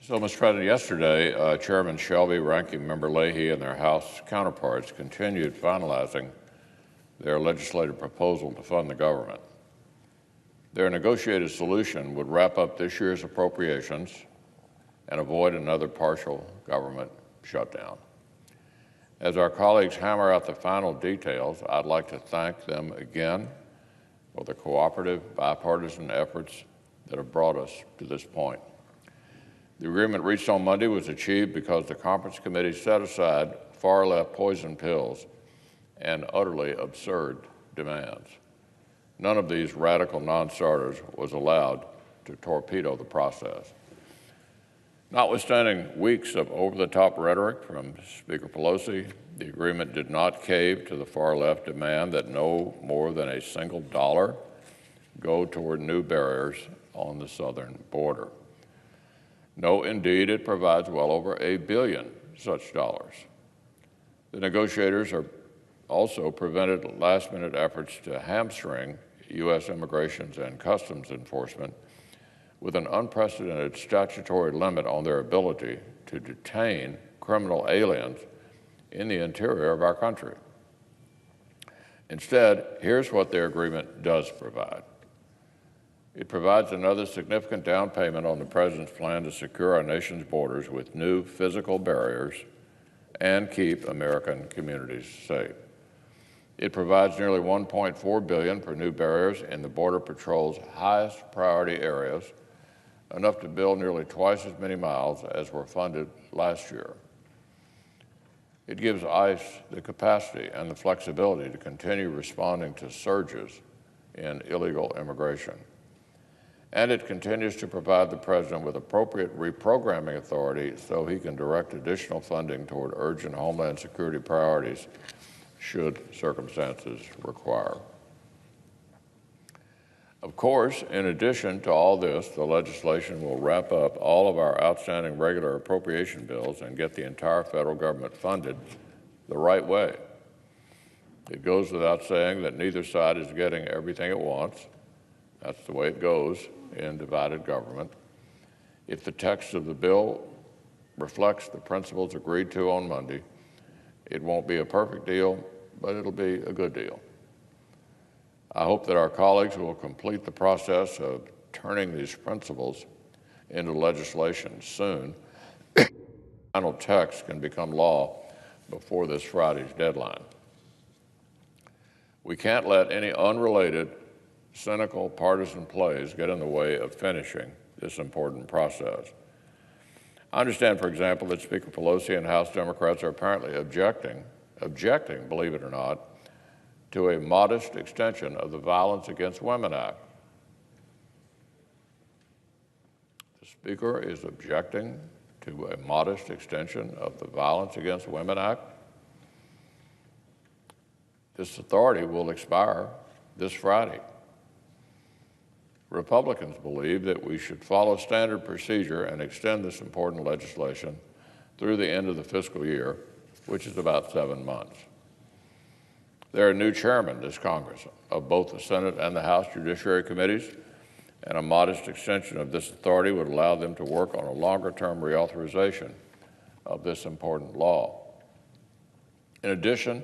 So, Mr. President, yesterday, Chairman Shelby, Ranking Member Leahy, and their House counterparts continued finalizing their legislative proposal to fund the government. Their negotiated solution would wrap up this year's appropriations and avoid another partial government shutdown. As our colleagues hammer out the final details, I'd like to thank them again for the cooperative, bipartisan efforts that have brought us to this point. The agreement reached on Monday was achieved because the conference committee set aside far-left poison pills and utterly absurd demands. None of these radical non-starters was allowed to torpedo the process. Notwithstanding weeks of over-the-top rhetoric from Speaker Pelosi, the agreement did not cave to the far-left demand that no more than a single dollar go toward new barriers on the southern border. No, indeed, it provides well over $1 billion such dollars. The negotiators are also prevented last-minute efforts to hamstring U.S. Immigration and Customs Enforcement with an unprecedented statutory limit on their ability to detain criminal aliens in the interior of our country. Instead, here's what their agreement does provide. It provides another significant down payment on the President's plan to secure our nation's borders with new physical barriers and keep American communities safe. It provides nearly $1.4 billion for new barriers in the Border Patrol's highest priority areas, enough to build nearly twice as many miles as were funded last year. It gives ICE the capacity and the flexibility to continue responding to surges in illegal immigration. And it continues to provide the President with appropriate reprogramming authority so he can direct additional funding toward urgent Homeland Security priorities should circumstances require. Of course, in addition to all this, the legislation will wrap up all of our outstanding regular appropriation bills and get the entire federal government funded the right way. It goes without saying that neither side is getting everything it wants. That's the way it goes in divided government. If the text of the bill reflects the principles agreed to on Monday, it won't be a perfect deal, but it'll be a good deal. I hope that our colleagues will complete the process of turning these principles into legislation soon. The final text can become law before this Friday's deadline. We can't let any unrelated, cynical partisan plays get in the way of finishing this important process. I understand, for example, that Speaker Pelosi and House Democrats are apparently objecting, believe it or not, to a modest extension of the Violence Against Women Act. The Speaker is objecting to a modest extension of the Violence Against Women Act. This authority will expire this Friday. Republicans believe that we should follow standard procedure and extend this important legislation through the end of the fiscal year, which is about 7 months. There are new chairmen this Congress of both the Senate and the House Judiciary Committees, and a modest extension of this authority would allow them to work on a longer-term reauthorization of this important law. In addition,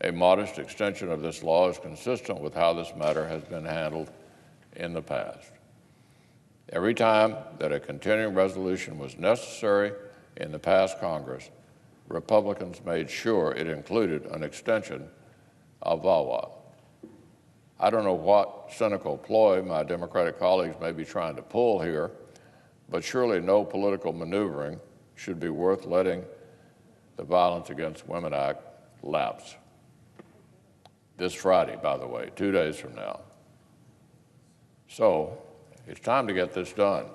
a modest extension of this law is consistent with how this matter has been handled in the past. Every time that a continuing resolution was necessary in the past Congress, Republicans made sure it included an extension of VAWA. I don't know what cynical ploy my Democratic colleagues may be trying to pull here, but surely no political maneuvering should be worth letting the Violence Against Women Act lapse. This Friday, by the way, 2 days from now. So it's time to get this done.